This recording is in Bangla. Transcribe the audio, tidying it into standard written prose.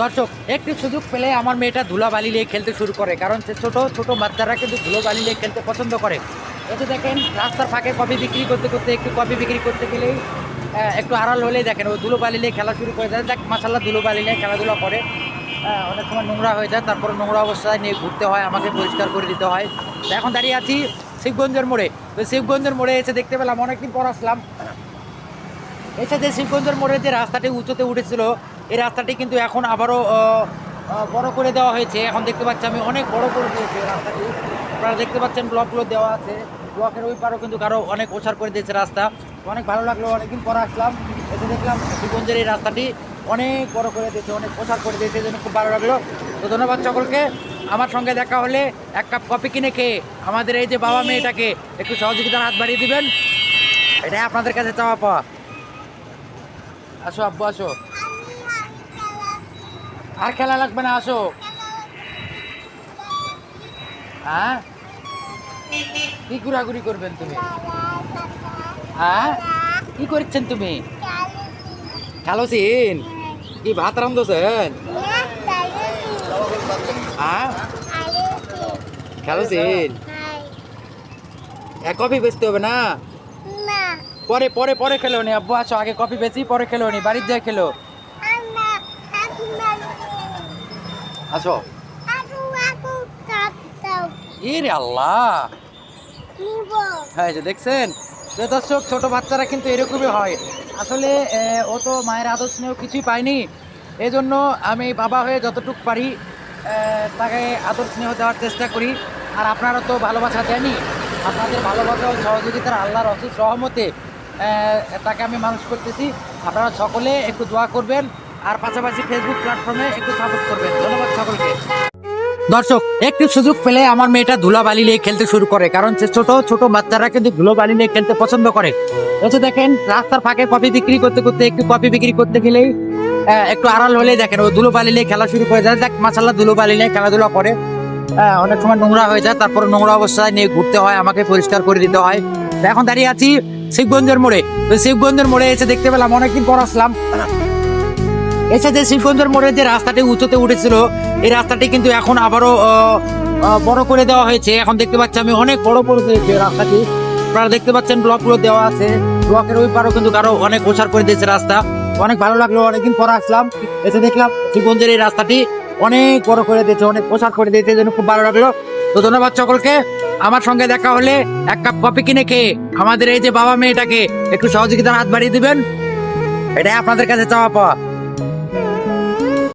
দর্শক একটু সুযোগ পেলে আমার মেয়েটা ধুলাবালি নিয়ে খেলতে শুরু করে, কারণ সে ছোট ছোট বাচ্চারা কিন্তু ধুলোবালি নিয়ে খেলতে পছন্দ করে। এতে দেখেন রাস্তার ফাঁকে কফি বিক্রি করতে করতে একটু কফি বিক্রি করতে গেলেই একটু আড়াল হলেই দেখেন ও ধুলোবালি নিয়ে খেলা শুরু করে দেয়। দেখ মাশাআল্লাহ ধুলোবালি নিয়ে খেলাধুলা করে। অনেক সময় নোংরা হয়ে যায়, তারপরে নোংরা অবস্থায় নিয়ে ঘুরতে হয়, আমাকে পরিষ্কার করে দিতে হয়। তো এখন দাঁড়িয়ে আছি শিবগঞ্জের মোড়ে। তো শিবগঞ্জের মোড়ে এসে দেখতে পেলাম, অনেকদিন পর আসলাম, এসে যে শিবগঞ্জের মোড়ে যে রাস্তাটি উঁচুতে উঠেছিল, এই রাস্তাটি কিন্তু এখন আবারও বড় করে দেওয়া হয়েছে। এখন দেখতে পাচ্ছি আমি অনেক বড় করে দিয়েছে রাস্তাটি। আপনারা দেখতে পাচ্ছেন ব্লকগুলো দেওয়া আছে, ব্লকের ওই পারও কিন্তু আরও অনেক ওছার করে দিয়েছে রাস্তা। অনেক ভালো লাগলো, অনেকদিন পর আসলাম, এসে দেখলাম শিবগঞ্জের এই রাস্তাটি অনেক বড় করে দিয়েছে, অনেক ওছার করে দিয়েছে, এই জন্য খুব ভালো লাগলো। তো ধন্যবাদ সকলকে। আমার সঙ্গে দেখা হলে এক কাপ কফি কিনে খেয়ে আমাদের এই যে বাবা মেয়েটাকে একটু সহযোগিতার হাত বাড়িয়ে দিবেন, এটাই আপনাদের কাছে চাওয়া পাওয়া। আসো আব্বু আসো, আর খেলা লাগবে না, আসো। হ্যাঁ, কি ঘোরাঘুরি করবেন তুমি? হ্যাঁ, কি করছেন তুমি? খেলোছেন? কি ভাত রান্ধছেন? হ্যাঁ, খেলোছেন? এক কফি বেচতে হবে না? পরে পরে পরে খেলো নি আব্বু, আসো, আগে কফি বেচি পরে খেলো নি, বাড়ির যায় খেলো। আসো। ইরে আল্লাহ, হ্যাঁ যে দেখছেন যে দর্শক, ছোট বাচ্চারা কিন্তু এরকমই হয়। আসলে ও তো মায়ের আদর স্নেহ কিছুই পায়নি, এই জন্য আমি বাবা হয়ে যতটুকু পারি তাকে আদর স্নেহ দেওয়ার চেষ্টা করি। আর আপনারা তো ভালোবাসা দেনই, আপনাদের ভালোবাসা ও সহযোগিতার আল্লাহর অসীম সহমতে তাকে আমি মানুষ করতেছি। আপনারা সকলে একটু দোয়া করবেন, আর পাশাপাশি ফেসবুক প্ল্যাটফর্মে একটু সাপোর্ট করবেন। ধন্যবাদ সকলকে। দর্শক একটু সুযোগ পেলে আমার মেয়েটা ধুলাবালি নিয়ে খেলতে শুরু করে, কারণ সে ছোট ছোট বাচ্চারা কিন্তু ধুলোবালি নিয়ে খেলতে পছন্দ করে। এতে দেখেন রাস্তার ফাঁকে কফি বিক্রি করতে করতে একটু কফি বিক্রি করতে গেলেই একটু আড়াল হলেই দেখেন ও ধুলোবালি নিয়ে খেলা শুরু করে দেয়। দেখ মাশাআল্লাহ ধুলোবালি নিয়ে খেলাধুলা করে। অনেক সময় নোংরা হয়ে যায়, তারপরে নোংরা অবস্থায় নিয়ে ঘুরতে হয়, আমাকে পরিষ্কার করে দিতে হয়। তো এখন দাঁড়িয়ে আছি শিবগঞ্জের মোড়ে। তো শিবগঞ্জের মোড়ে এসে দেখতে পেলাম, অনেকদিন পর আসলাম, এসে যে শিবগঞ্জের মোড়ে যে রাস্তাটি উঁচুতে উঠেছিল, এই রাস্তাটি কিন্তু এখন আবারও বড় করে দেওয়া হয়েছে। এখন দেখতে পাচ্ছি আমি অনেক বড় করে দিয়েছে রাস্তাটি। আপনারা দেখতে পাচ্ছেন ব্লকগুলো দেওয়া আছে, ব্লকের ওই পারও কিন্তু আরো অনেক ওছার করে দিয়েছে রাস্তা। অনেক ভালো লাগলো, অনেকদিন পর আসলাম, এসে দেখলাম শিবগঞ্জের এই রাস্তাটি অনেক বড় করে দিয়েছে, অনেক ওছার করে দিয়েছে, এই জন্য খুব ভালো লাগলো। তো ধন্যবাদ সকলকে। আমার সঙ্গে দেখা হলে এক কাপ কফি কিনে খেয়ে আমাদের এই যে বাবা মেয়েটাকে একটু সহযোগিতার হাত বাড়িয়ে দিবেন, এটাই আপনাদের কাছে চাওয়া পাওয়া।